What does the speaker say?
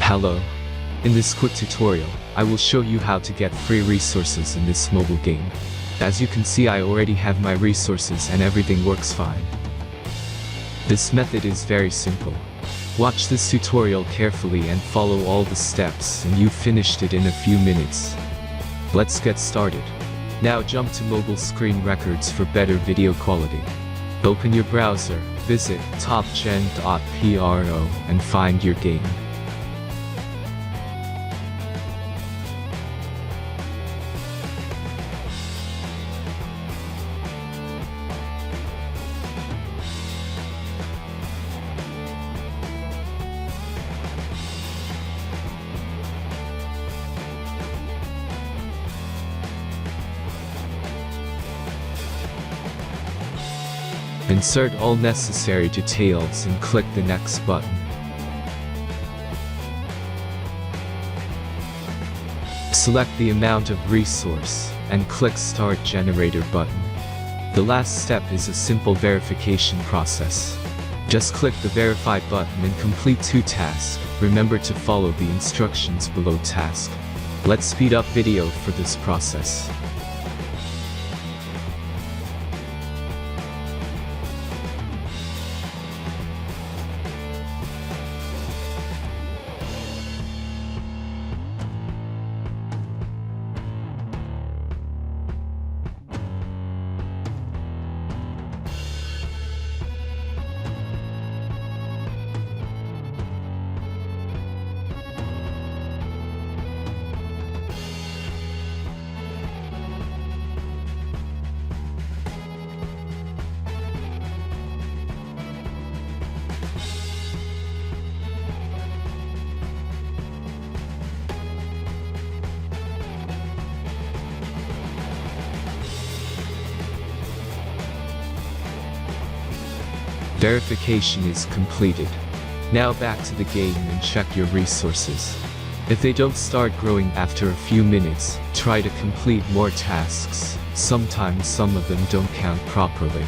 Hello. In this quick tutorial, I will show you how to get free resources in this mobile game. As you can see, I already have my resources and everything works fine. This method is very simple. Watch this tutorial carefully and follow all the steps and you've finished it in a few minutes. Let's get started. Now jump to mobile screen records for better video quality. Open your browser, visit topgen.pro and find your game. Insert all necessary details and click the next button. Select the amount of resource and click Start Generator button. The last step is a simple verification process. Just click the Verify button and complete 2 tasks. Remember to follow the instructions below task. Let's speed up video for this process. Verification is completed. Now back to the game and check your resources. If they don't start growing after a few minutes, try to complete more tasks. Sometimes some of them don't count properly.